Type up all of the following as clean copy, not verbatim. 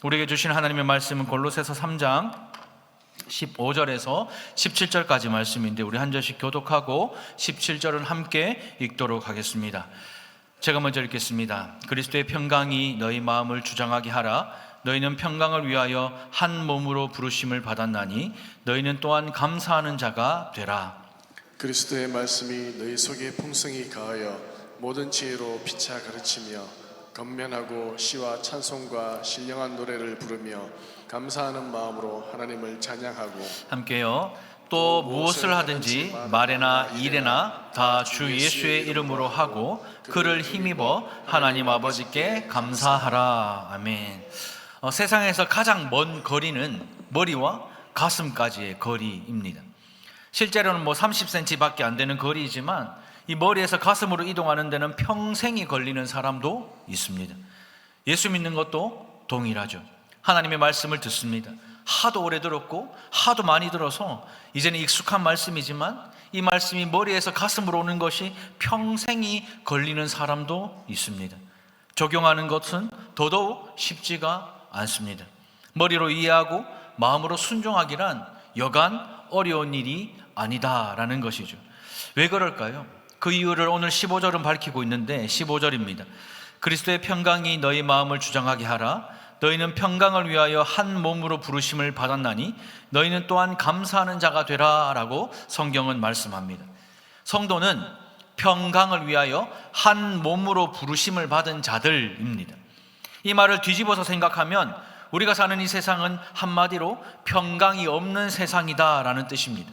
우리에게 주신 하나님의 말씀은 골로새서 3장 15절에서 17절까지 말씀인데, 우리 한 절씩 교독하고 17절은 함께 읽도록 하겠습니다. 제가 먼저 읽겠습니다. 그리스도의 평강이 너희 마음을 주장하게 하라. 너희는 평강을 위하여 한 몸으로 부르심을 받았나니 너희는 또한 감사하는 자가 되라. 그리스도의 말씀이 너희 속에 풍성히 가하여 모든 지혜로 피차 가르치며 건면하고 시와 찬송과 신령한 노래를 부르며 감사하는 마음으로 하나님을 찬양하고, 함께요. 또 무엇을 하든지 말에나 일에나 다 주 예수의 이름으로 하고 그를 힘입어 하나님 아버지께 감사하라. 아멘. 세상에서 가장 먼 거리는 머리와 가슴까지의 거리입니다. 실제로는 30cm 밖에 안 되는 거리이지만, 이 머리에서 가슴으로 이동하는 데는 평생이 걸리는 사람도 있습니다. 예수 믿는 것도 동일하죠. 하나님의 말씀을 듣습니다. 하도 오래 들었고 하도 많이 들어서 이제는 익숙한 말씀이지만, 이 말씀이 머리에서 가슴으로 오는 것이 평생이 걸리는 사람도 있습니다. 적용하는 것은 더더욱 쉽지가 않습니다. 머리로 이해하고 마음으로 순종하기란 여간 어려운 일이 아니다라는 것이죠. 왜 그럴까요? 그 이유를 오늘 15절은 밝히고 있는데, 15절입니다. 그리스도의 평강이 너희 마음을 주장하게 하라. 너희는 평강을 위하여 한 몸으로 부르심을 받았나니 너희는 또한 감사하는 자가 되라 라고 성경은 말씀합니다. 성도는 평강을 위하여 한 몸으로 부르심을 받은 자들입니다. 이 말을 뒤집어서 생각하면 우리가 사는 이 세상은 한마디로 평강이 없는 세상이다 라는 뜻입니다.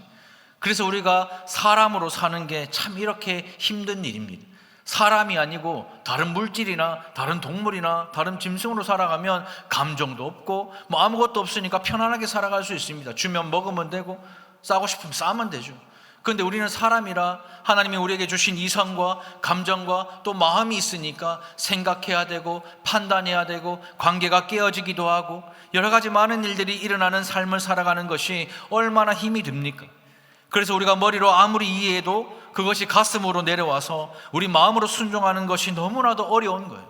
그래서 우리가 사람으로 사는 게 참 이렇게 힘든 일입니다. 사람이 아니고 다른 물질이나 다른 동물이나 다른 짐승으로 살아가면 감정도 없고 아무것도 없으니까 편안하게 살아갈 수 있습니다. 주면 먹으면 되고 싸고 싶으면 싸면 되죠. 그런데 우리는 사람이라 하나님이 우리에게 주신 이성과 감정과 또 마음이 있으니까 생각해야 되고 판단해야 되고 관계가 깨어지기도 하고 여러 가지 많은 일들이 일어나는 삶을 살아가는 것이 얼마나 힘이 듭니까? 그래서 우리가 머리로 아무리 이해해도 그것이 가슴으로 내려와서 우리 마음으로 순종하는 것이 너무나도 어려운 거예요.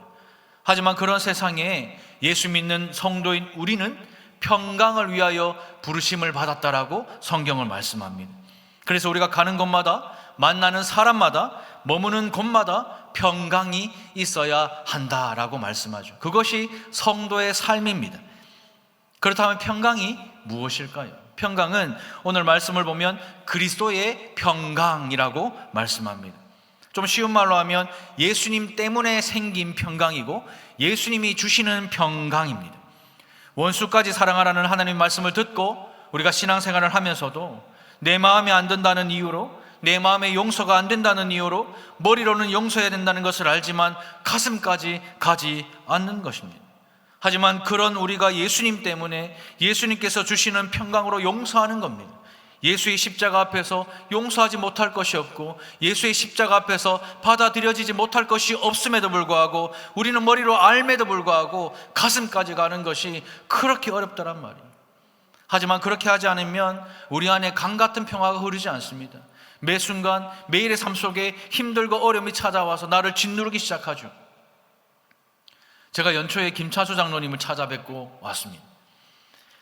하지만 그런 세상에 예수 믿는 성도인 우리는 평강을 위하여 부르심을 받았다라고 성경을 말씀합니다. 그래서 우리가 가는 곳마다, 만나는 사람마다, 머무는 곳마다 평강이 있어야 한다라고 말씀하죠. 그것이 성도의 삶입니다. 그렇다면 평강이 무엇일까요? 평강은 오늘 말씀을 보면 그리스도의 평강이라고 말씀합니다. 좀 쉬운 말로 하면 예수님 때문에 생긴 평강이고 예수님이 주시는 평강입니다. 원수까지 사랑하라는 하나님 말씀을 듣고 우리가 신앙생활을 하면서도 내 마음에 안 든다는 이유로, 내 마음에 용서가 안 된다는 이유로 머리로는 용서해야 된다는 것을 알지만 가슴까지 가지 않는 것입니다. 하지만 그런 우리가 예수님 때문에 예수님께서 주시는 평강으로 용서하는 겁니다. 예수의 십자가 앞에서 용서하지 못할 것이 없고 예수의 십자가 앞에서 받아들여지지 못할 것이 없음에도 불구하고 우리는 머리로 알매도 불구하고 가슴까지 가는 것이 그렇게 어렵다란 말이에요. 하지만 그렇게 하지 않으면 우리 안에 강 같은 평화가 흐르지 않습니다. 매 순간 매일의 삶 속에 힘들고 어려움이 찾아와서 나를 짓누르기 시작하죠. 제가 연초에 김차수 장로님을 찾아뵙고 왔습니다.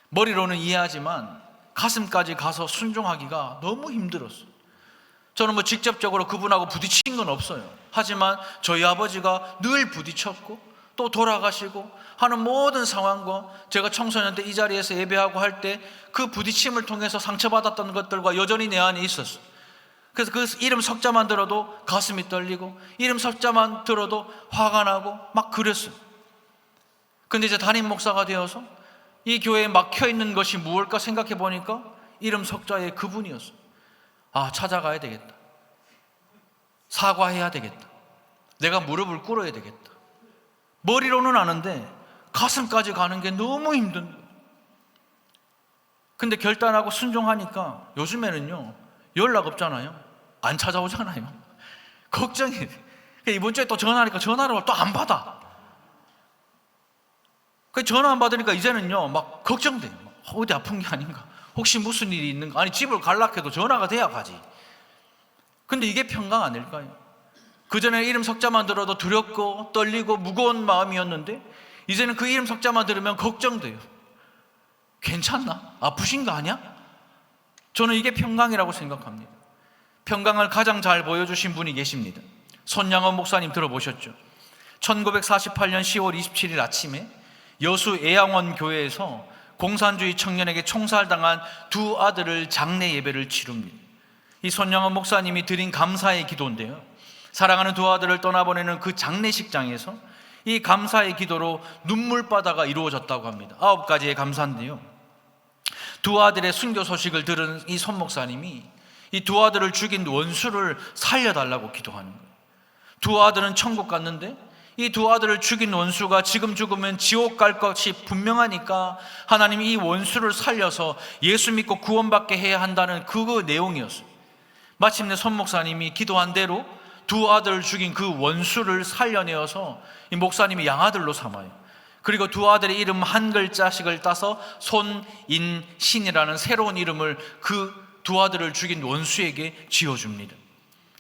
머리로는 이해하지만 가슴까지 가서 순종하기가 너무 힘들었어요. 저는 직접적으로 그분하고 부딪힌 건 없어요. 하지만 저희 아버지가 늘 부딪혔고 또 돌아가시고 하는 모든 상황과 제가 청소년 때 이 자리에서 예배하고 할 때 그 부딪힘을 통해서 상처받았던 것들과 여전히 내 안에 있었어요. 그래서 그 이름 석자만 들어도 가슴이 떨리고 이름 석자만 들어도 화가 나고 막 그랬어요. 근데 이제 담임 목사가 되어서 이 교회에 막혀있는 것이 무엇일까 생각해 보니까 이름 석자의 그분이었어요. 아, 찾아가야 되겠다. 사과해야 되겠다. 내가 무릎을 꿇어야 되겠다. 머리로는 아는데 가슴까지 가는 게 너무 힘든 거예요. 근데 결단하고 순종하니까 요즘에는요 연락 없잖아요. 안 찾아오잖아요. 걱정이 돼. 이번 주에 또 전화하니까 전화를 또 안 받아. 전화 안 받으니까 이제는요 막 걱정돼요. 어디 아픈 게 아닌가, 혹시 무슨 일이 있는가. 아니 집을 갈라 해도 전화가 돼야 가지. 근데 이게 평강 아닐까요? 그전에 이름 석자만 들어도 두렵고 떨리고 무거운 마음이었는데 이제는 그 이름 석자만 들으면 걱정돼요. 괜찮나? 아프신 거 아니야? 저는 이게 평강이라고 생각합니다. 평강을 가장 잘 보여주신 분이 계십니다. 손양원 목사님 들어보셨죠? 1948년 10월 27일 아침에 여수 애양원 교회에서 공산주의 청년에게 총살당한 두 아들을 장례 예배를 치릅니다. 이 손양원 목사님이 드린 감사의 기도인데요, 사랑하는 두 아들을 떠나보내는 그 장례식장에서 이 감사의 기도로 눈물바다가 이루어졌다고 합니다. 9가지의 감사인데요, 두 아들의 순교 소식을 들은 이 손 목사님이 이 두 아들을 죽인 원수를 살려달라고 기도하는 거예요. 두 아들은 천국 갔는데 이 두 아들을 죽인 원수가 지금 죽으면 지옥 갈 것이 분명하니까 하나님이 이 원수를 살려서 예수 믿고 구원받게 해야 한다는 그 내용이었어요. 마침내 손 목사님이 기도한 대로 두 아들을 죽인 그 원수를 살려내어서 이 목사님이 양아들로 삼아요. 그리고 두 아들의 이름 한 글자씩을 따서 손인신이라는 새로운 이름을 그 두 아들을 죽인 원수에게 지어줍니다.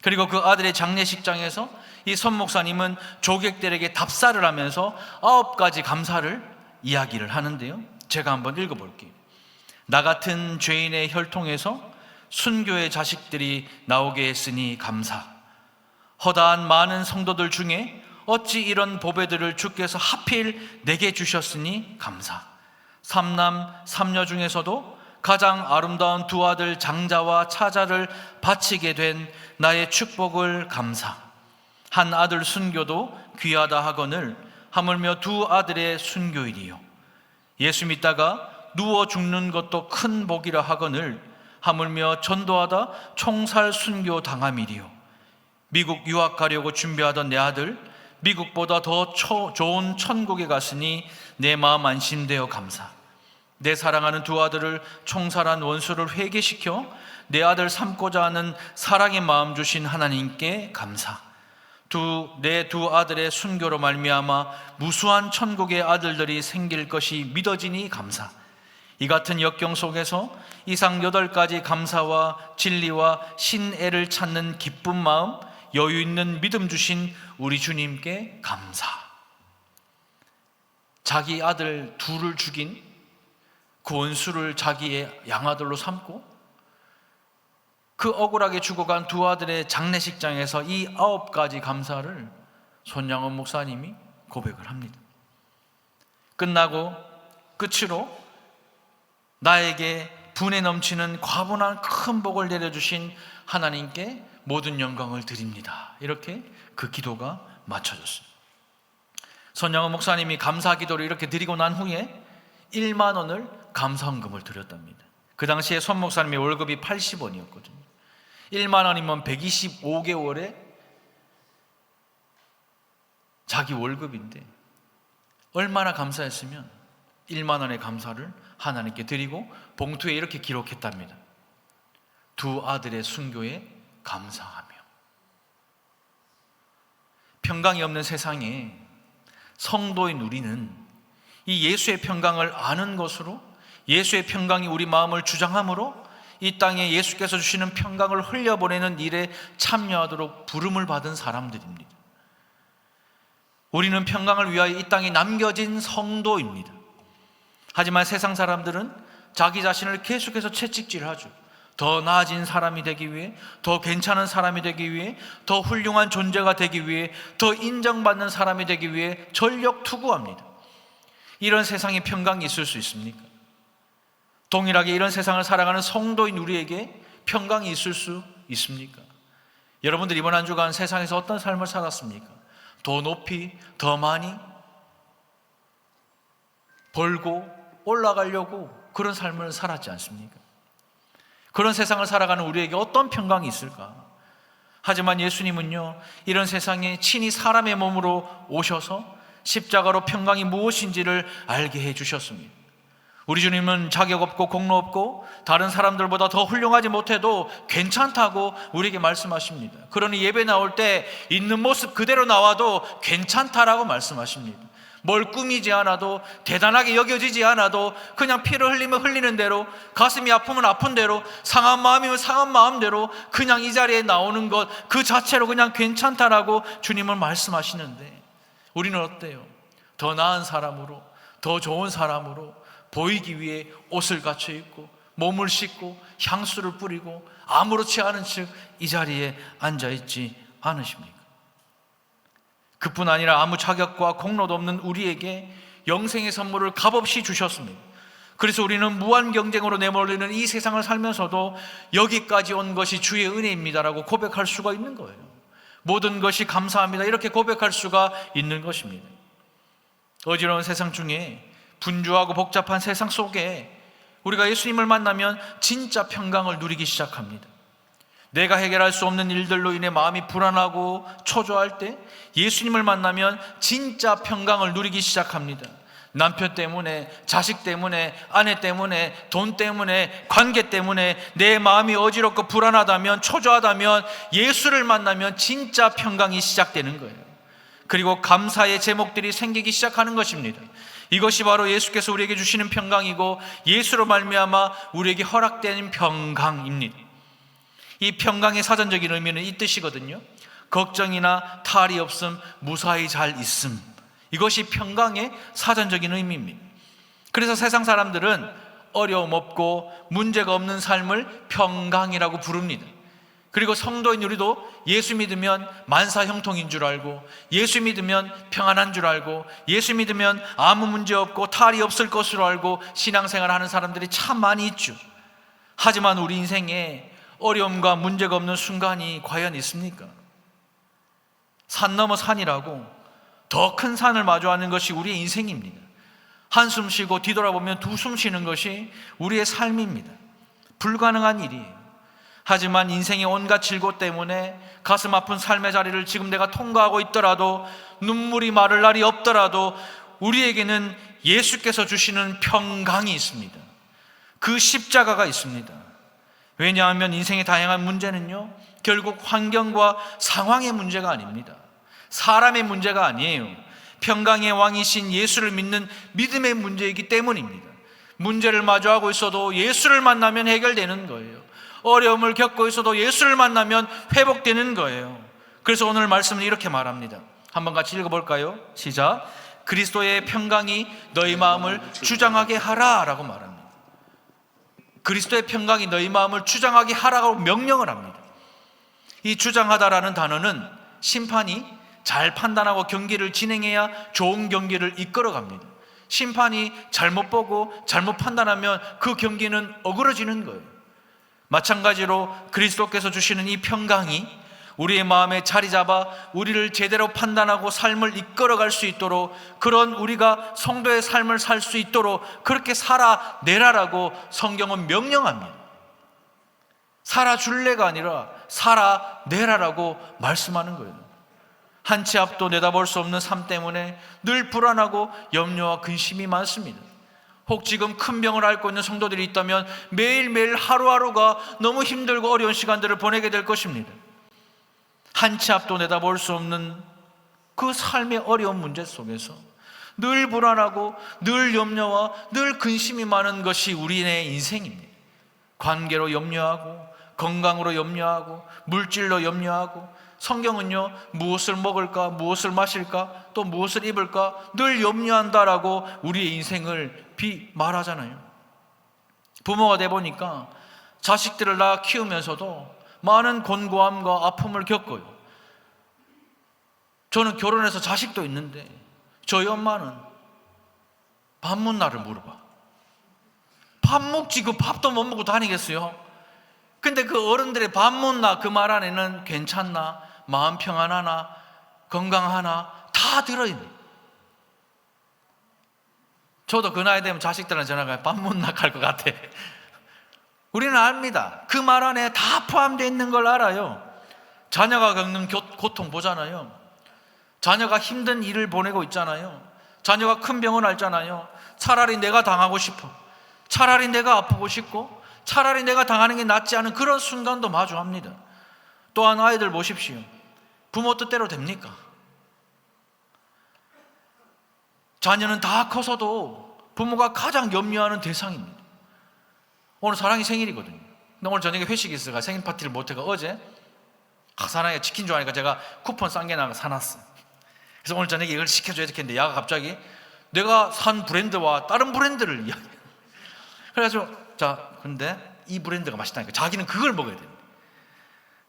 그리고 그 아들의 장례식장에서 이 손 목사님은 조객들에게 답사를 하면서 9가지 감사를 이야기를 하는데요, 제가 한번 읽어볼게요. 나 같은 죄인의 혈통에서 순교의 자식들이 나오게 했으니 감사. 허다한 많은 성도들 중에 어찌 이런 보배들을 주께서 하필 내게 주셨으니 감사. 삼남 삼녀 중에서도 가장 아름다운 두 아들 장자와 차자를 바치게 된 나의 축복을 감사. 한 아들 순교도 귀하다 하거늘 하물며 두 아들의 순교일이요, 예수 믿다가 누워 죽는 것도 큰 복이라 하거늘 하물며 전도하다 총살 순교 당함이리요, 미국 유학 가려고 준비하던 내 아들 미국보다 더 좋은 천국에 갔으니 내 마음 안심되어 감사. 내 사랑하는 두 아들을 총살한 원수를 회개시켜 내 아들 삼고자 하는 사랑의 마음 주신 하나님께 감사. 내 두 아들의 순교로 말미암아 무수한 천국의 아들들이 생길 것이 믿어지니 감사. 이 같은 역경 속에서 이상 8가지 감사와 진리와 신애를 찾는 기쁜 마음, 여유 있는 믿음 주신 우리 주님께 감사. 자기 아들 둘을 죽인 그 원수를 자기의 양아들로 삼고 그 억울하게 죽어간 두 아들의 장례식장에서 이 9가지 감사를 손양원 목사님이 고백을 합니다. 끝나고 끝으로 나에게 분에 넘치는 과분한 큰 복을 내려주신 하나님께 모든 영광을 드립니다. 이렇게 그 기도가 마쳐졌습니다. 손양원 목사님이 감사 기도를 이렇게 드리고 난 후에 1만 원을 감사헌금을 드렸답니다. 그 당시에 손 목사님의 월급이 80원이었거든요. 1만 원이면 125개월에 자기 월급인데 얼마나 감사했으면 1만 원의 감사를 하나님께 드리고 봉투에 이렇게 기록했답니다. 두 아들의 순교에 감사하며. 평강이 없는 세상에 성도인 우리는 이 예수의 평강을 아는 것으로, 예수의 평강이 우리 마음을 주장함으로 이 땅에 예수께서 주시는 평강을 흘려보내는 일에 참여하도록 부름을 받은 사람들입니다. 우리는 평강을 위하여 이 땅에 남겨진 성도입니다. 하지만 세상 사람들은 자기 자신을 계속해서 채찍질하죠. 더 나아진 사람이 되기 위해, 더 괜찮은 사람이 되기 위해, 더 훌륭한 존재가 되기 위해, 더 인정받는 사람이 되기 위해 전력 투구합니다. 이런 세상에 평강이 있을 수 있습니까? 동일하게 이런 세상을 살아가는 성도인 우리에게 평강이 있을 수 있습니까? 여러분들 이번 한 주간 세상에서 어떤 삶을 살았습니까? 더 높이, 더 많이 벌고 올라가려고 그런 삶을 살았지 않습니까? 그런 세상을 살아가는 우리에게 어떤 평강이 있을까? 하지만 예수님은요, 이런 세상에 친히 사람의 몸으로 오셔서 십자가로 평강이 무엇인지를 알게 해주셨습니다. 우리 주님은 자격 없고 공로 없고 다른 사람들보다 더 훌륭하지 못해도 괜찮다고 우리에게 말씀하십니다. 그러니 예배 나올 때 있는 모습 그대로 나와도 괜찮다라고 말씀하십니다. 뭘 꾸미지 않아도, 대단하게 여겨지지 않아도 그냥 피를 흘리면 흘리는 대로, 가슴이 아프면 아픈 대로, 상한 마음이면 상한 마음대로 그냥 이 자리에 나오는 것 그 자체로 그냥 괜찮다라고 주님은 말씀하시는데 우리는 어때요? 더 나은 사람으로, 더 좋은 사람으로 보이기 위해 옷을 갖춰 입고 몸을 씻고 향수를 뿌리고 아무렇지 않은 척 이 자리에 앉아 있지 않으십니까? 그뿐 아니라 아무 자격과 공로도 없는 우리에게 영생의 선물을 값없이 주셨습니다. 그래서 우리는 무한 경쟁으로 내몰리는 이 세상을 살면서도 여기까지 온 것이 주의 은혜입니다라고 고백할 수가 있는 거예요. 모든 것이 감사합니다 이렇게 고백할 수가 있는 것입니다. 어지러운 세상 중에, 분주하고 복잡한 세상 속에 우리가 예수님을 만나면 진짜 평강을 누리기 시작합니다. 내가 해결할 수 없는 일들로 인해 마음이 불안하고 초조할 때 예수님을 만나면 진짜 평강을 누리기 시작합니다. 남편 때문에, 자식 때문에, 아내 때문에, 돈 때문에, 관계 때문에 내 마음이 어지럽고 불안하다면, 초조하다면 예수를 만나면 진짜 평강이 시작되는 거예요. 그리고 감사의 제목들이 생기기 시작하는 것입니다. 이것이 바로 예수께서 우리에게 주시는 평강이고 예수로 말미암아 우리에게 허락된 평강입니다. 이 평강의 사전적인 의미는 이 뜻이거든요. 걱정이나 탈이 없음, 무사히 잘 있음. 이것이 평강의 사전적인 의미입니다. 그래서 세상 사람들은 어려움 없고 문제가 없는 삶을 평강이라고 부릅니다. 그리고 성도인 우리도 예수 믿으면 만사형통인 줄 알고, 예수 믿으면 평안한 줄 알고, 예수 믿으면 아무 문제 없고 탈이 없을 것으로 알고 신앙생활을 하는 사람들이 참 많이 있죠. 하지만 우리 인생에 어려움과 문제가 없는 순간이 과연 있습니까? 산 넘어 산이라고 더 큰 산을 마주하는 것이 우리의 인생입니다. 한숨 쉬고 뒤돌아보면 두 숨 쉬는 것이 우리의 삶입니다. 불가능한 일이에요. 하지만 인생의 온갖 질고 때문에 가슴 아픈 삶의 자리를 지금 내가 통과하고 있더라도, 눈물이 마를 날이 없더라도 우리에게는 예수께서 주시는 평강이 있습니다. 그 십자가가 있습니다. 왜냐하면 인생의 다양한 문제는요, 결국 환경과 상황의 문제가 아닙니다. 사람의 문제가 아니에요. 평강의 왕이신 예수를 믿는 믿음의 문제이기 때문입니다. 문제를 마주하고 있어도 예수를 만나면 해결되는 거예요. 어려움을 겪고 있어도 예수를 만나면 회복되는 거예요. 그래서 오늘 말씀은 이렇게 말합니다. 한번 같이 읽어볼까요? 시작. 그리스도의 평강이 너희 마음을 주장하게 하라 라고 말합니다. 그리스도의 평강이 너희 마음을 주장하게 하라고 명령을 합니다. 이 주장하다라는 단어는 심판이 잘 판단하고 경기를 진행해야 좋은 경기를 이끌어갑니다. 심판이 잘못 보고 잘못 판단하면 그 경기는 어그러지는 거예요. 마찬가지로 그리스도께서 주시는 이 평강이 우리의 마음에 자리 잡아 우리를 제대로 판단하고 삶을 이끌어갈 수 있도록, 그런 우리가 성도의 삶을 살 수 있도록 그렇게 살아내라라고 성경은 명령합니다. 살아줄래가 아니라 살아내라라고 말씀하는 거예요. 한 치 앞도 내다볼 수 없는 삶 때문에 늘 불안하고 염려와 근심이 많습니다. 혹 지금 큰 병을 앓고 있는 성도들이 있다면 매일매일 하루하루가 너무 힘들고 어려운 시간들을 보내게 될 것입니다. 한 치 앞도 내다볼 수 없는 그 삶의 어려운 문제 속에서 늘 불안하고 늘 염려와 늘 근심이 많은 것이 우리의 인생입니다. 관계로 염려하고, 건강으로 염려하고, 물질로 염려하고, 성경은요, 무엇을 먹을까, 무엇을 마실까, 또 무엇을 입을까 늘 염려한다라고 우리의 인생을 말하잖아요. 부모가 돼 보니까 자식들을 낳아 키우면서도 많은 곤고함과 아픔을 겪어요. 저는 결혼해서 자식도 있는데 저희 엄마는 밥 먹나를 물어봐. 밥 먹지 그 밥도 못 먹고 다니겠어요? 근데 그 어른들의 밥 먹나 그 말 안에는 괜찮나, 마음 평안하나, 건강하나 다 들어있네. 저도 그 나이 되면 자식들한테 전화가 밥 먹나 갈 것 같아. 우리는 압니다. 그 말 안에 다 포함되어 있는 걸 알아요. 자녀가 겪는 고통 보잖아요. 자녀가 힘든 일을 보내고 있잖아요. 자녀가 큰 병을 앓잖아요. 차라리 내가 당하고 싶어, 차라리 내가 아프고 싶고, 차라리 내가 당하는 게 낫지 않은 그런 순간도 마주합니다. 또한 아이들 보십시오. 부모 뜻대로 됩니까? 자녀는 다 커서도 부모가 가장 염려하는 대상입니다. 오늘 사랑이 생일이거든요. 근데 오늘 저녁에 회식이 있어서 생일 파티를 못해가 어제 사랑이가 치킨 좋아하니까 제가 쿠폰 싼 게 나가 사놨어요. 그래서 오늘 저녁에 이걸 시켜줘야 되겠는데 야가 갑자기 내가 산 브랜드와 다른 브랜드를 이야기해. 그래가지고 자, 근데 이 브랜드가 맛있다니까 자기는 그걸 먹어야 돼.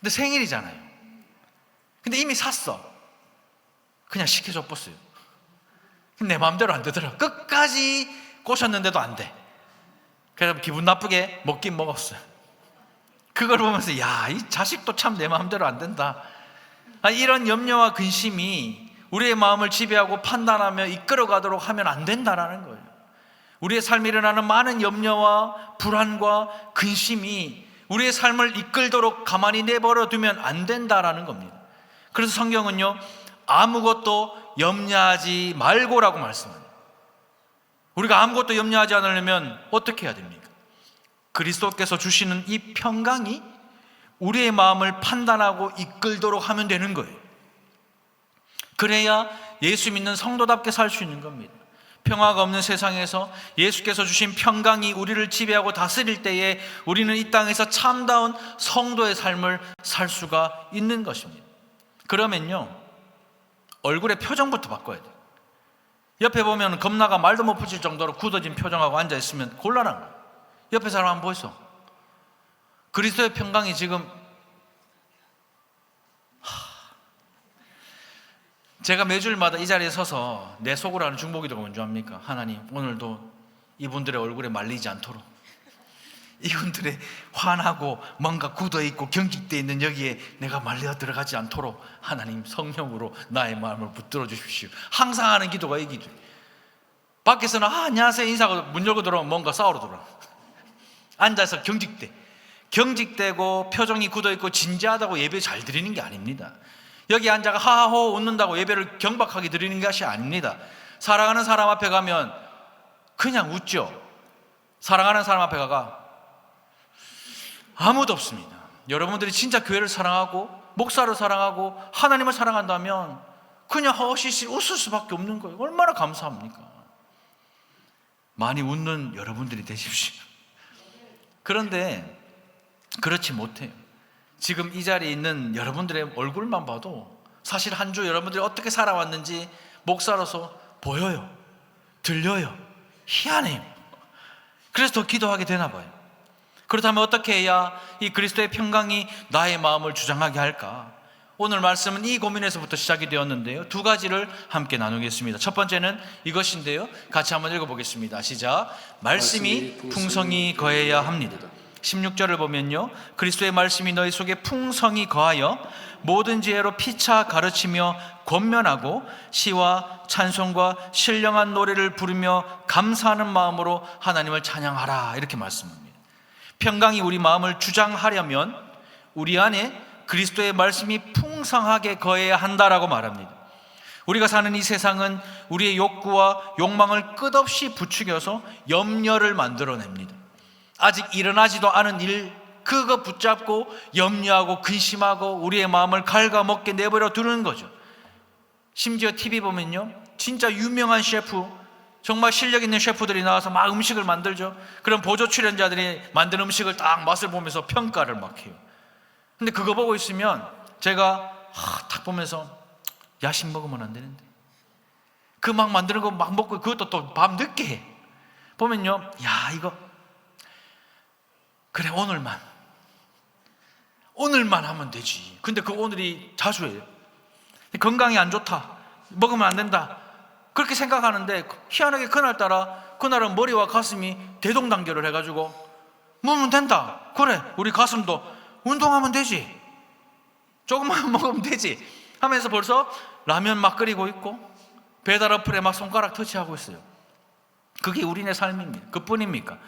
근데 생일이잖아요. 근데 이미 샀어. 그냥 시켜줘 버렸어요. 내 마음대로 안 되더라. 끝까지 꼬셨는데도 안 돼. 그래서 기분 나쁘게 먹긴 먹었어요. 그걸 보면서 야, 이 자식도 참 내 마음대로 안 된다. 이런 염려와 근심이 우리의 마음을 지배하고 판단하며 이끌어가도록 하면 안 된다라는 거예요. 우리의 삶에 일어나는 많은 염려와 불안과 근심이 우리의 삶을 이끌도록 가만히 내버려 두면 안 된다라는 겁니다. 그래서 성경은요, 아무것도 염려하지 말고라고 말씀합니다. 우리가 아무것도 염려하지 않으려면 어떻게 해야 됩니까? 그리스도께서 주시는 이 평강이 우리의 마음을 판단하고 이끌도록 하면 되는 거예요. 그래야 예수 믿는 성도답게 살 수 있는 겁니다. 평화가 없는 세상에서 예수께서 주신 평강이 우리를 지배하고 다스릴 때에 우리는 이 땅에서 참다운 성도의 삶을 살 수가 있는 것입니다. 그러면요, 얼굴의 표정부터 바꿔야 돼요. 옆에 보면 겁나가 말도 못 붙일 정도로 굳어진 표정하고 앉아있으면 곤란한 거예요. 옆에 사람 한번 보이소. 그리스도의 평강이 지금 제가 매주일마다 이 자리에 서서 내 속으로 하는 중보기도가 뭔지 압니까? 하나님, 오늘도 이분들의 얼굴에 말리지 않도록, 이분들의 화나고 뭔가 굳어있고 경직되어 있는 여기에 내가 말려 들어가지 않도록 하나님 성령으로 나의 마음을 붙들어 주십시오. 항상 하는 기도가 이 기도예요. 밖에서는 안녕하세요 인사하고 문 열고 들어오면 뭔가 싸우러 들어와. 앉아서 경직되고 표정이 굳어있고 진지하다고 예배 잘 드리는 게 아닙니다. 여기 앉아가 하하호 웃는다고 예배를 경박하게 드리는 것이 아닙니다. 사랑하는 사람 앞에 가면 그냥 웃죠. 사랑하는 사람 앞에 가가 아무도 없습니다. 여러분들이 진짜 교회를 사랑하고 목사를 사랑하고 하나님을 사랑한다면 그냥 허시시 웃을 수밖에 없는 거예요. 얼마나 감사합니까? 많이 웃는 여러분들이 되십시오. 그런데 그렇지 못해요. 지금 이 자리에 있는 여러분들의 얼굴만 봐도 사실 한 주 여러분들이 어떻게 살아왔는지 목사로서 보여요. 들려요. 희한해요. 그래서 더 기도하게 되나 봐요. 그렇다면 어떻게 해야 이 그리스도의 평강이 나의 마음을 주장하게 할까? 오늘 말씀은 이 고민에서부터 시작이 되었는데요, 두 가지를 함께 나누겠습니다. 첫 번째는 이것인데요, 같이 한번 읽어보겠습니다. 시작. 말씀이 풍성히 거해야 합니다. 16절을 보면요, 그리스도의 말씀이 너희 속에 풍성히 거하여 모든 지혜로 피차 가르치며 권면하고 시와 찬송과 신령한 노래를 부르며 감사하는 마음으로 하나님을 찬양하라, 이렇게 말씀합니다. 평강이 우리 마음을 주장하려면 우리 안에 그리스도의 말씀이 풍성하게 거해야 한다라고 말합니다. 우리가 사는 이 세상은 우리의 욕구와 욕망을 끝없이 부추겨서 염려를 만들어냅니다. 아직 일어나지도 않은 일, 그거 붙잡고 염려하고 근심하고 우리의 마음을 갉아먹게 내버려 두는 거죠. 심지어 TV 보면요, 진짜 유명한 셰프, 정말 실력 있는 셰프들이 나와서 막 음식을 만들죠. 그럼 보조 출연자들이 만든 음식을 딱 맛을 보면서 평가를 막 해요. 근데 그거 보고 있으면 제가 딱 보면서 야식 먹으면 안 되는데, 그 막 만드는 거 막 먹고 그것도 또 밤 늦게 해. 보면요, 야 이거 그래 오늘만 하면 되지. 근데 그 오늘이 자주 해요. 건강이 안 좋다, 먹으면 안 된다, 그렇게 생각하는데 희한하게 그날은 머리와 가슴이 대동단결을 해가지고 먹으면 된다. 그래, 우리 가슴도 운동하면 되지, 조금만 먹으면 되지 하면서 벌써 라면 막 끓이고 있고 배달 어플에 막 손가락 터치하고 있어요. 그게 우리네 삶입니다. 그뿐입니까?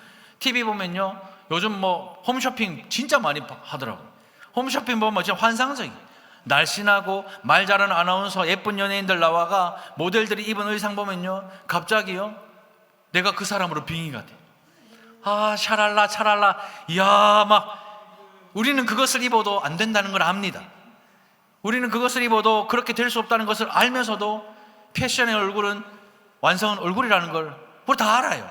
TV 보면요, 요즘 뭐 홈쇼핑 진짜 많이 하더라고요. 홈쇼핑 보면 진짜 환상적이에요. 날씬하고 말 잘하는 아나운서, 예쁜 연예인들 나와가 모델들이 입은 의상 보면요, 갑자기요 내가 그 사람으로 빙의가 돼. 샤랄라 이야, 막 우리는 그것을 입어도 안 된다는 걸 압니다. 우리는 그것을 입어도 그렇게 될 수 없다는 것을 알면서도 패션의 얼굴은 완성은 얼굴이라는 걸 우리 다 알아요.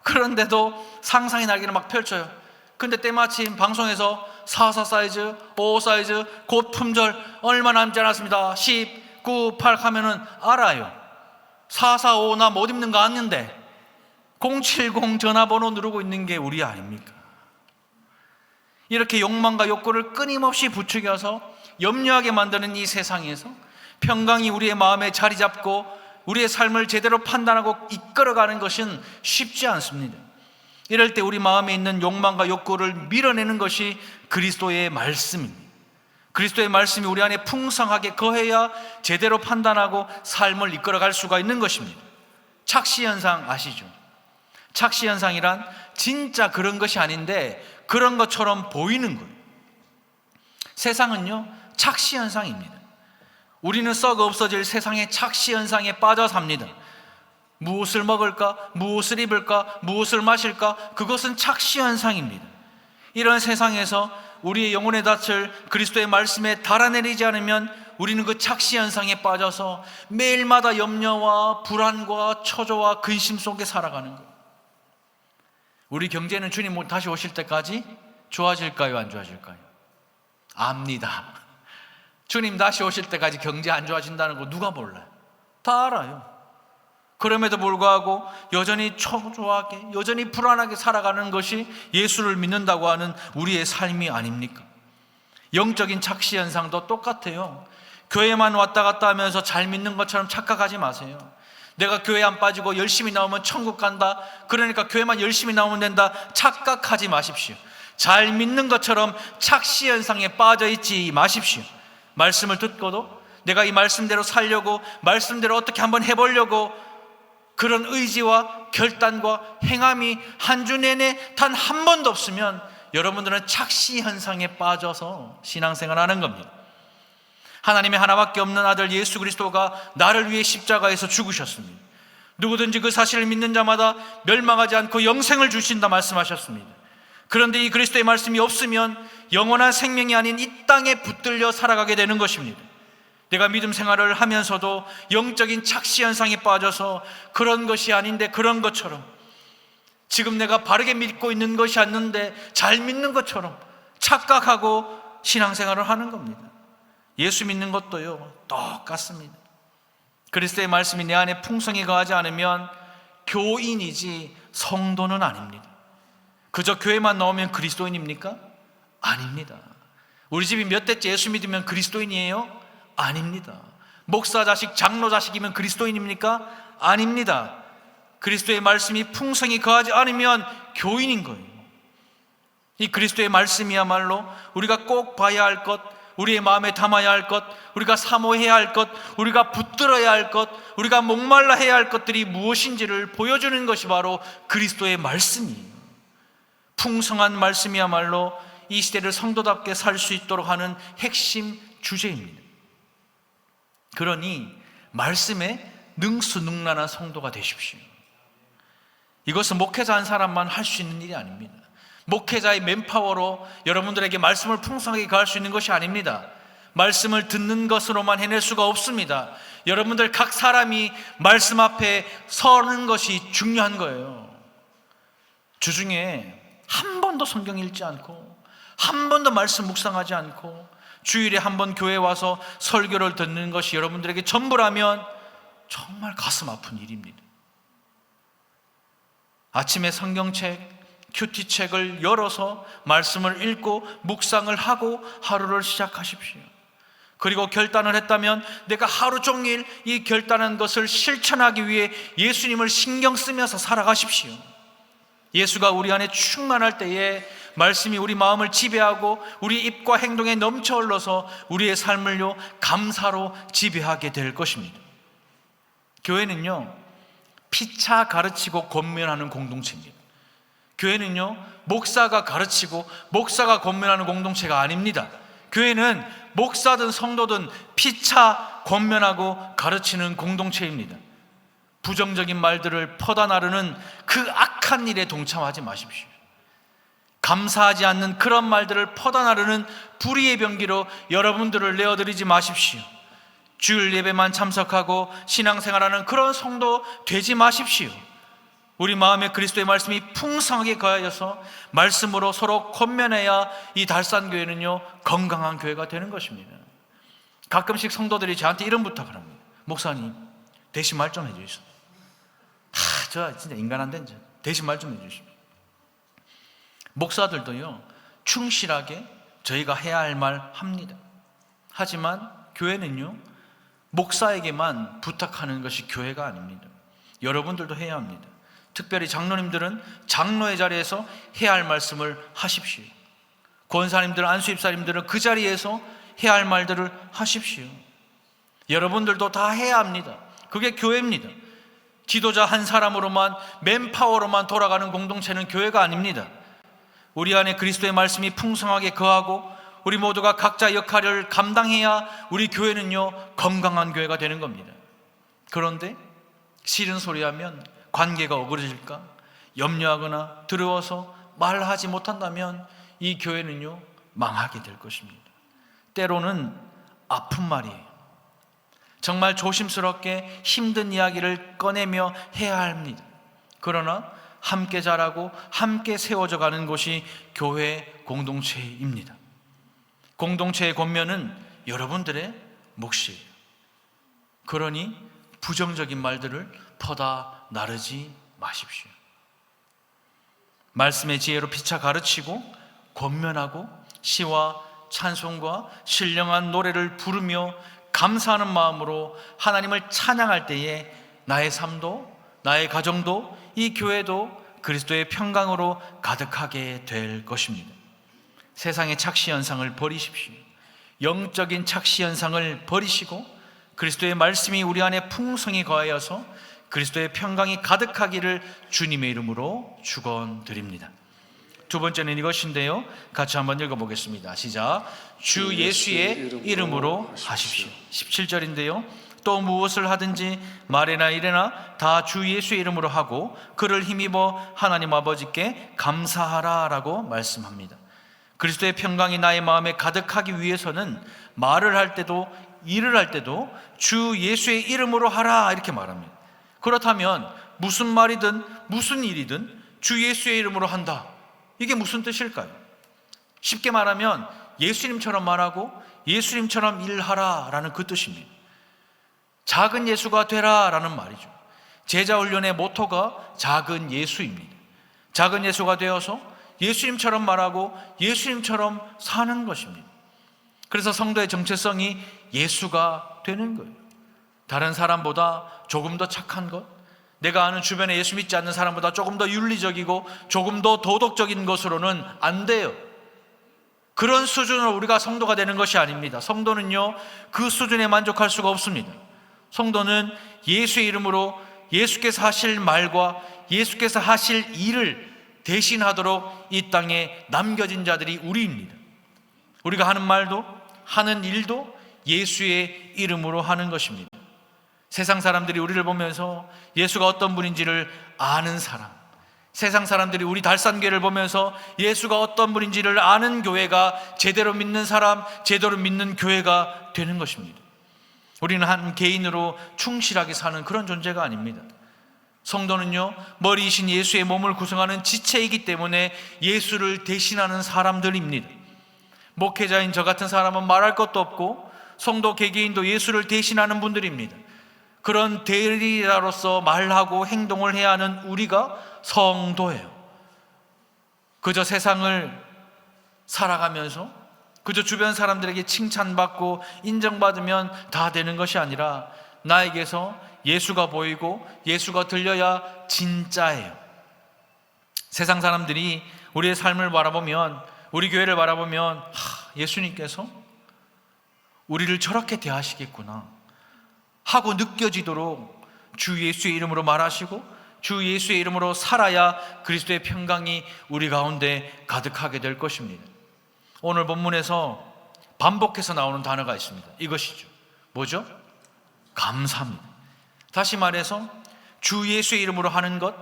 그런데도 상상의 날개를 막 펼쳐요. 근데 때마침 방송에서 44 사이즈, 55 사이즈, 곧 품절 얼마 남지 않았습니다, 10, 98 하면은 알아요. 445 나 못 입는 거 아는데 070 전화번호 누르고 있는 게 우리 아닙니까? 이렇게 욕망과 욕구를 끊임없이 부추겨서 염려하게 만드는 이 세상에서 평강이 우리의 마음에 자리 잡고 우리의 삶을 제대로 판단하고 이끌어가는 것은 쉽지 않습니다. 이럴 때 우리 마음에 있는 욕망과 욕구를 밀어내는 것이 그리스도의 말씀입니다. 그리스도의 말씀이 우리 안에 풍성하게 거해야 제대로 판단하고 삶을 이끌어갈 수가 있는 것입니다. 착시현상 아시죠? 착시현상이란 진짜 그런 것이 아닌데 그런 것처럼 보이는 거예요. 세상은요, 착시현상입니다. 우리는 썩어 없어질 세상의 착시현상에 빠져 삽니다. 무엇을 먹을까? 무엇을 입을까? 무엇을 마실까? 그것은 착시현상입니다. 이런 세상에서 우리의 영혼의 닻을 그리스도의 말씀에 달아내리지 않으면 우리는 그 착시현상에 빠져서 매일마다 염려와 불안과 초조와 근심 속에 살아가는 거예요. 우리 경제는 주님 다시 오실 때까지 좋아질까요? 안 좋아질까요? 압니다. 주님 다시 오실 때까지 경제 안 좋아진다는 거 누가 몰라요? 다 알아요. 그럼에도 불구하고 여전히 초조하게, 여전히 불안하게 살아가는 것이 예수를 믿는다고 하는 우리의 삶이 아닙니까? 영적인 착시현상도 똑같아요. 교회만 왔다 갔다 하면서 잘 믿는 것처럼 착각하지 마세요. 내가 교회 안 빠지고 열심히 나오면 천국 간다, 그러니까 교회만 열심히 나오면 된다, 착각하지 마십시오. 잘 믿는 것처럼 착시현상에 빠져있지 마십시오. 말씀을 듣고도 내가 이 말씀대로 살려고, 말씀대로 어떻게 한번 해보려고 그런 의지와 결단과 행함이 한 주 내내 단 한 번도 없으면 여러분들은 착시현상에 빠져서 신앙생활하는 겁니다. 하나님의 하나밖에 없는 아들 예수 그리스도가 나를 위해 십자가에서 죽으셨습니다. 누구든지 그 사실을 믿는 자마다 멸망하지 않고 영생을 주신다 말씀하셨습니다. 그런데 이 그리스도의 말씀이 없으면 영원한 생명이 아닌 이 땅에 붙들려 살아가게 되는 것입니다. 내가 믿음 생활을 하면서도 영적인 착시현상에 빠져서 그런 것이 아닌데 그런 것처럼, 지금 내가 바르게 믿고 있는 것이 아닌데 잘 믿는 것처럼 착각하고 신앙생활을 하는 겁니다. 예수 믿는 것도요, 똑같습니다. 그리스도의 말씀이 내 안에 풍성히 거하지 않으면 교인이지 성도는 아닙니다. 그저 교회만 나오면 그리스도인입니까? 아닙니다. 우리 집이 몇 대째 예수 믿으면 그리스도인이에요? 아닙니다. 목사 자식, 장로 자식이면 그리스도인입니까? 아닙니다. 그리스도의 말씀이 풍성히 거하지 않으면 교인인 거예요. 이 그리스도의 말씀이야말로 우리가 꼭 봐야 할 것, 우리의 마음에 담아야 할 것, 우리가 사모해야 할 것, 우리가 붙들어야 할 것, 우리가 목말라 해야 할 것들이 무엇인지를 보여주는 것이 바로 그리스도의 말씀이에요. 풍성한 말씀이야말로 이 시대를 성도답게 살 수 있도록 하는 핵심 주제입니다. 그러니 말씀에 능수능란한 성도가 되십시오. 이것은 목회자 한 사람만 할 수 있는 일이 아닙니다. 목회자의 맨파워로 여러분들에게 말씀을 풍성하게 가할 수 있는 것이 아닙니다. 말씀을 듣는 것으로만 해낼 수가 없습니다. 여러분들 각 사람이 말씀 앞에 서는 것이 중요한 거예요. 주중에 한 번도 성경 읽지 않고 한 번도 말씀 묵상하지 않고 주일에 한 번 교회 와서 설교를 듣는 것이 여러분들에게 전부라면 정말 가슴 아픈 일입니다. 아침에 성경책, 큐티책을 열어서 말씀을 읽고 묵상을 하고 하루를 시작하십시오. 그리고 결단을 했다면 내가 하루 종일 이 결단한 것을 실천하기 위해 예수님을 신경 쓰면서 살아가십시오. 예수가 우리 안에 충만할 때에 말씀이 우리 마음을 지배하고 우리 입과 행동에 넘쳐 흘러서 우리의 삶을요, 감사로 지배하게 될 것입니다. 교회는요, 피차 가르치고 권면하는 공동체입니다. 교회는요, 목사가 가르치고 목사가 권면하는 공동체가 아닙니다. 교회는 목사든 성도든 피차 권면하고 가르치는 공동체입니다. 부정적인 말들을 퍼다 나르는 그 악한 일에 동참하지 마십시오. 감사하지 않는 그런 말들을 퍼다 나르는 불의의 병기로 여러분들을 내어드리지 마십시오. 주일 예배만 참석하고 신앙생활하는 그런 성도 되지 마십시오. 우리 마음에 그리스도의 말씀이 풍성하게 거하여서 말씀으로 서로 권면해야 이 달산교회는요, 건강한 교회가 되는 것입니다. 가끔씩 성도들이 저한테 이런 부탁을 합니다. 목사님, 대신 말 좀 해주시오. 저 진짜 인간 안 된지 대신 말 좀 해주시오. 목사들도요, 충실하게 저희가 해야 할 말 합니다. 하지만 교회는요, 목사에게만 부탁하는 것이 교회가 아닙니다. 여러분들도 해야 합니다. 특별히 장로님들은 장로의 자리에서 해야 할 말씀을 하십시오. 권사님들, 안수집사님들은 그 자리에서 해야 할 말들을 하십시오. 여러분들도 다 해야 합니다. 그게 교회입니다. 지도자 한 사람으로만, 맨파워로만 돌아가는 공동체는 교회가 아닙니다. 우리 안에 그리스도의 말씀이 풍성하게 거하고 우리 모두가 각자 역할을 감당해야 우리 교회는요, 건강한 교회가 되는 겁니다. 그런데 싫은 소리하면 관계가 어그러질까 염려하거나 두려워서 말하지 못한다면 이 교회는요, 망하게 될 것입니다. 때로는 아픈 말이에요. 정말 조심스럽게 힘든 이야기를 꺼내며 해야 합니다. 그러나 함께 자라고 함께 세워져 가는 곳이 교회 공동체입니다. 공동체의 권면은 여러분들의 몫이에요. 그러니 부정적인 말들을 퍼다 나르지 마십시오. 말씀의 지혜로 피차 가르치고 권면하고 시와 찬송과 신령한 노래를 부르며 감사하는 마음으로 하나님을 찬양할 때에 나의 삶도, 나의 가정도, 이 교회도 그리스도의 평강으로 가득하게 될 것입니다. 세상의 착시 현상을 버리십시오. 영적인 착시 현상을 버리시고 그리스도의 말씀이 우리 안에 풍성히 거하여서 그리스도의 평강이 가득하기를 주님의 이름으로 축원드립니다. 두 번째는 이것인데요, 같이 한번 읽어보겠습니다. 시작. 주 예수의 이름으로 하십시오. 17절인데요, 또 무엇을 하든지 말이나 일이나 다 주 예수의 이름으로 하고 그를 힘입어 하나님 아버지께 감사하라 라고 말씀합니다. 그리스도의 평강이 나의 마음에 가득하기 위해서는 말을 할 때도 일을 할 때도 주 예수의 이름으로 하라 이렇게 말합니다. 그렇다면 무슨 말이든 무슨 일이든 주 예수의 이름으로 한다, 이게 무슨 뜻일까요? 쉽게 말하면 예수님처럼 말하고 예수님처럼 일하라 라는 그 뜻입니다. 작은 예수가 되라 라는 말이죠. 제자훈련의 모토가 작은 예수입니다. 작은 예수가 되어서 예수님처럼 말하고 예수님처럼 사는 것입니다. 그래서 성도의 정체성이 예수가 되는 거예요. 다른 사람보다 조금 더 착한 것, 내가 아는 주변에 예수 믿지 않는 사람보다 조금 더 윤리적이고 조금 더 도덕적인 것으로는 안 돼요. 그런 수준으로 우리가 성도가 되는 것이 아닙니다. 성도는요, 그 수준에 만족할 수가 없습니다. 성도는 예수의 이름으로 예수께서 하실 말과 예수께서 하실 일을 대신하도록 이 땅에 남겨진 자들이 우리입니다. 우리가 하는 말도 하는 일도 예수의 이름으로 하는 것입니다. 세상 사람들이 우리를 보면서 예수가 어떤 분인지를 아는 사람, 세상 사람들이 우리 달산교회를 보면서 예수가 어떤 분인지를 아는 교회가 제대로 믿는 사람, 제대로 믿는 교회가 되는 것입니다. 우리는 한 개인으로 충실하게 사는 그런 존재가 아닙니다. 성도는요, 머리이신 예수의 몸을 구성하는 지체이기 때문에 예수를 대신하는 사람들입니다. 목회자인 저 같은 사람은 말할 것도 없고 성도 개개인도 예수를 대신하는 분들입니다. 그런 대리자로서 말하고 행동을 해야 하는 우리가 성도예요. 그저 세상을 살아가면서 그저 주변 사람들에게 칭찬받고 인정받으면 다 되는 것이 아니라 나에게서 예수가 보이고 예수가 들려야 진짜예요. 세상 사람들이 우리의 삶을 바라보면, 우리 교회를 바라보면 예수님께서 우리를 저렇게 대하시겠구나 하고 느껴지도록 주 예수의 이름으로 말하시고 주 예수의 이름으로 살아야 그리스도의 평강이 우리 가운데 가득하게 될 것입니다. 오늘 본문에서 반복해서 나오는 단어가 있습니다. 이것이죠. 뭐죠? 감사입니다. 다시 말해서 주 예수의 이름으로 하는 것,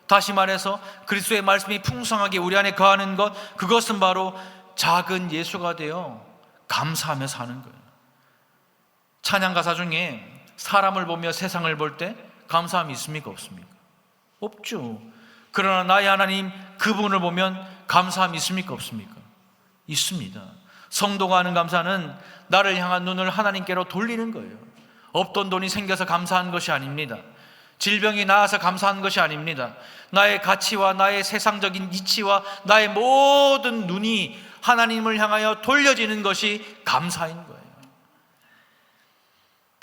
다시 말해서 그리스도의 말씀이 풍성하게 우리 안에 거하는 것, 그것은 바로 작은 예수가 되어 감사하며 사는 거예요. 찬양 가사 중에 사람을 보며 세상을 볼 때 감사함이 있습니까? 없습니까? 없죠. 그러나 나의 하나님 그분을 보면 감사함이 있습니까? 없습니까? 있습니다. 성도가 하는 감사는 나를 향한 눈을 하나님께로 돌리는 거예요. 없던 돈이 생겨서 감사한 것이 아닙니다. 질병이 나아서 감사한 것이 아닙니다. 나의 가치와 나의 세상적인 이치와 나의 모든 눈이 하나님을 향하여 돌려지는 것이 감사인 거예요.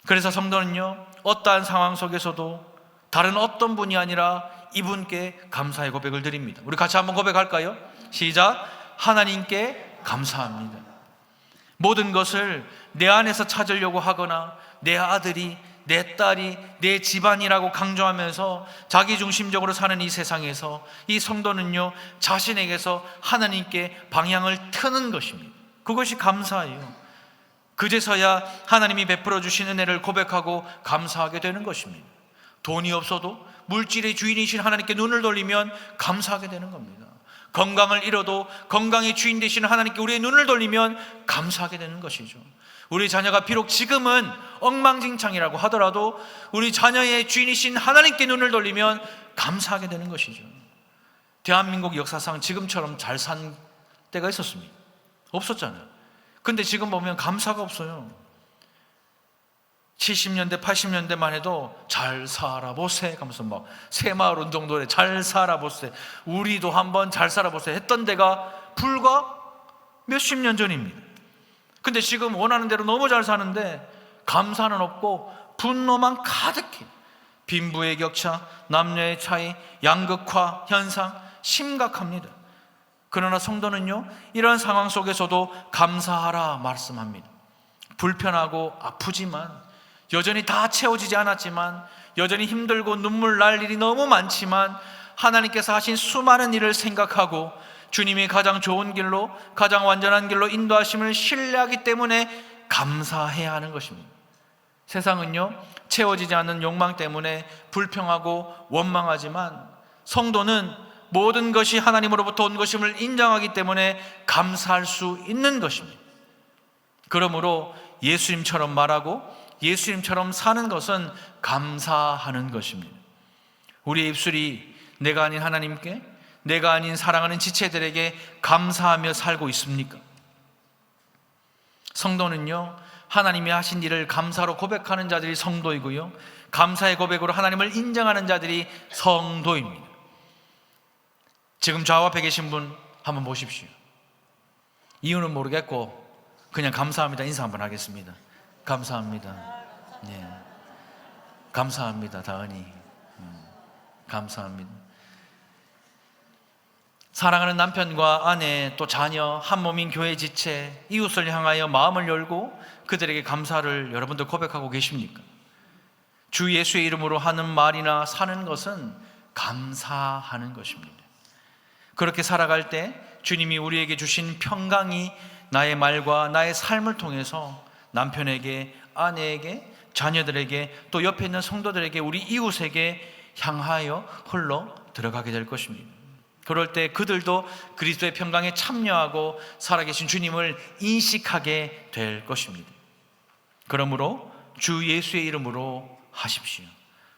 그래서 성도는요, 어떠한 상황 속에서도 다른 어떤 분이 아니라 이분께 감사의 고백을 드립니다. 우리 같이 한번 고백할까요? 시작. 하나님께 감사합니다. 모든 것을 내 안에서 찾으려고 하거나 내 아들이, 내 딸이, 내 집안이라고 강조하면서 자기중심적으로 사는 이 세상에서 이 성도는요, 자신에게서 하나님께 방향을 트는 것입니다. 그것이 감사예요. 그제서야 하나님이 베풀어 주신 은혜를 고백하고 감사하게 되는 것입니다. 돈이 없어도 물질의 주인이신 하나님께 눈을 돌리면 감사하게 되는 겁니다. 건강을 잃어도 건강의 주인 되시는 하나님께 우리의 눈을 돌리면 감사하게 되는 것이죠. 우리 자녀가 비록 지금은 엉망진창이라고 하더라도 우리 자녀의 주인이신 하나님께 눈을 돌리면 감사하게 되는 것이죠. 대한민국 역사상 지금처럼 잘 산 때가 있었습니까? 없었잖아요. 근데 지금 보면 감사가 없어요. 70년대, 80년대만 해도 잘 살아보세 하면서 막 새마을 운동 노래 잘 살아보세, 우리도 한번 잘 살아보세 했던 데가 불과 몇십 년 전입니다. 근데 지금 원하는 대로 너무 잘 사는데 감사는 없고 분노만 가득해. 빈부의 격차, 남녀의 차이, 양극화 현상 심각합니다. 그러나 성도는요, 이런 상황 속에서도 감사하라 말씀합니다. 불편하고 아프지만, 여전히 다 채워지지 않았지만, 여전히 힘들고 눈물 날 일이 너무 많지만 하나님께서 하신 수많은 일을 생각하고 주님이 가장 좋은 길로, 가장 완전한 길로 인도하심을 신뢰하기 때문에 감사해야 하는 것입니다. 세상은요, 채워지지 않는 욕망 때문에 불평하고 원망하지만 성도는 모든 것이 하나님으로부터 온 것임을 인정하기 때문에 감사할 수 있는 것입니다. 그러므로 예수님처럼 말하고 예수님처럼 사는 것은 감사하는 것입니다. 우리의 입술이 내가 아닌 하나님께, 내가 아닌 사랑하는 지체들에게 감사하며 살고 있습니까? 성도는요, 하나님이 하신 일을 감사로 고백하는 자들이 성도이고요, 감사의 고백으로 하나님을 인정하는 자들이 성도입니다. 지금 좌우 앞에 계신 분 한번 보십시오. 이유는 모르겠고 그냥 감사합니다 인사 한번 하겠습니다. 감사합니다. 네. 감사합니다. 다은이. 감사합니다. 사랑하는 남편과 아내 또 자녀, 한 몸인 교회 지체, 이웃을 향하여 마음을 열고 그들에게 감사를 여러분들 고백하고 계십니까? 주 예수의 이름으로 하는 말이나 사는 것은 감사하는 것입니다. 그렇게 살아갈 때 주님이 우리에게 주신 평강이 나의 말과 나의 삶을 통해서 남편에게, 아내에게, 자녀들에게, 또 옆에 있는 성도들에게, 우리 이웃에게 향하여 흘러 들어가게 될 것입니다. 그럴 때 그들도 그리스도의 평강에 참여하고 살아계신 주님을 인식하게 될 것입니다. 그러므로 주 예수의 이름으로 하십시오.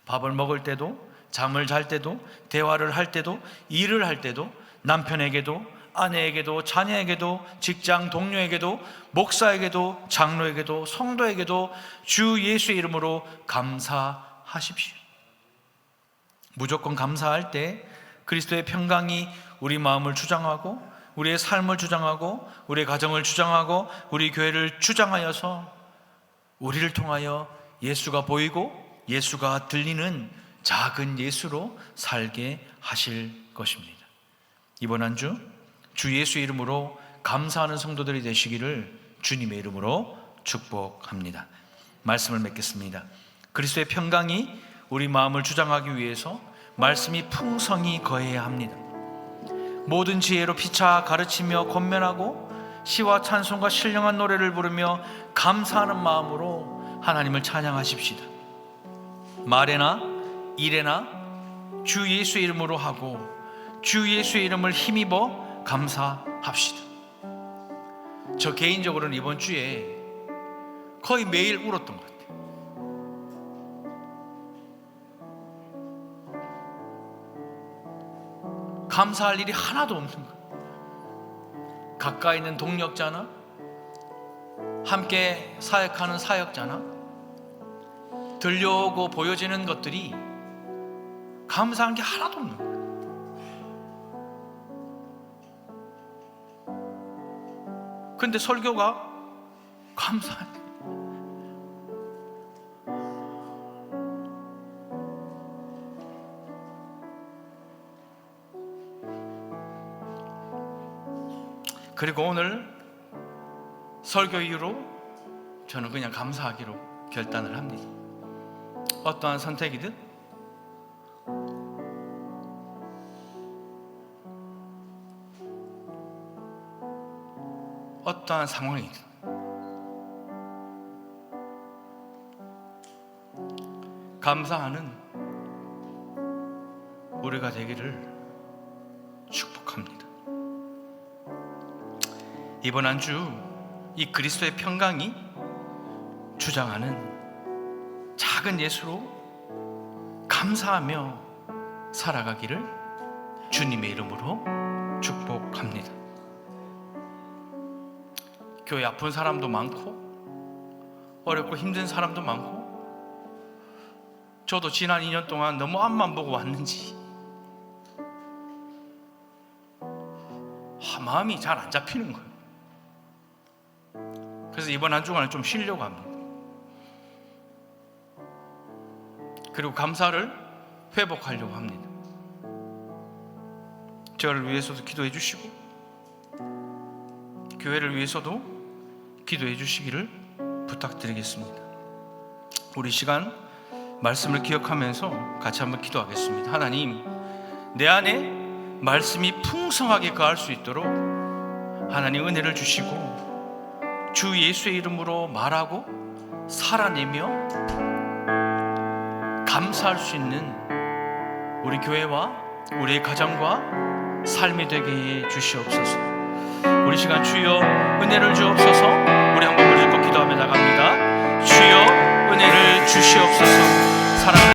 밥을 먹을 때도, 잠을 잘 때도, 대화를 할 때도, 일을 할 때도, 남편에게도, 아내에게도, 자녀에게도, 직장 동료에게도, 목사에게도, 장로에게도, 성도에게도 주 예수의 이름으로 감사하십시오. 무조건 감사할 때 그리스도의 평강이 우리 마음을 주장하고 우리의 삶을 주장하고 우리의 가정을 주장하고 우리 교회를 주장하여서 우리를 통하여 예수가 보이고 예수가 들리는 작은 예수로 살게 하실 것입니다. 이번 한 주 주 예수의 이름으로 감사하는 성도들이 되시기를 주님의 이름으로 축복합니다. 말씀을 맺겠습니다. 그리스도의 평강이 우리 마음을 주장하기 위해서 말씀이 풍성히 거해야 합니다. 모든 지혜로 피차 가르치며 권면하고 시와 찬송과 신령한 노래를 부르며 감사하는 마음으로 하나님을 찬양하십시다. 말에나 일에나 주 예수의 이름으로 하고 주 예수의 이름을 힘입어 감사합시다. 저 개인적으로는 이번 주에 거의 매일 울었던 것 같아요. 감사할 일이 하나도 없는 거예요. 가까이 있는 동력자나 함께 사역하는 사역자나 들려오고 보여지는 것들이 감사한 게 하나도 없는 거예요. 근데 설교가 감사하네. 그리고 오늘 설교 이후로 저는 그냥 감사하기로 결단을 합니다. 어떠한 선택이든 어떠한 상황이든 감사하는 우리가 되기를 축복합니다. 이번 한 주 이 그리스도의 평강이 주장하는 작은 예수로 감사하며 살아가기를 주님의 이름으로 축복합니다. 교회 아픈 사람도 많고 어렵고 힘든 사람도 많고 저도 지난 2년 동안 너무 앞만 보고 왔는지 마음이 잘 안 잡히는 거예요. 그래서 이번 한 주간을 좀 쉬려고 합니다. 그리고 감사를 회복하려고 합니다. 저를 위해서도 기도해 주시고 교회를 위해서도 기도해 주시기를 부탁드리겠습니다. 우리 시간 말씀을 기억하면서 같이 한번 기도하겠습니다. 하나님, 내 안에 말씀이 풍성하게 거할 수 있도록 하나님 은혜를 주시고 주 예수의 이름으로 말하고 살아내며 감사할 수 있는 우리 교회와 우리의 가정과 삶이 되게 해 주시옵소서. 우리 시간 주여 은혜를 주옵소서. 우리 한번 무릎 꿇고 기도하며 나갑니다. 주여 은혜를 주시옵소서. 사랑하는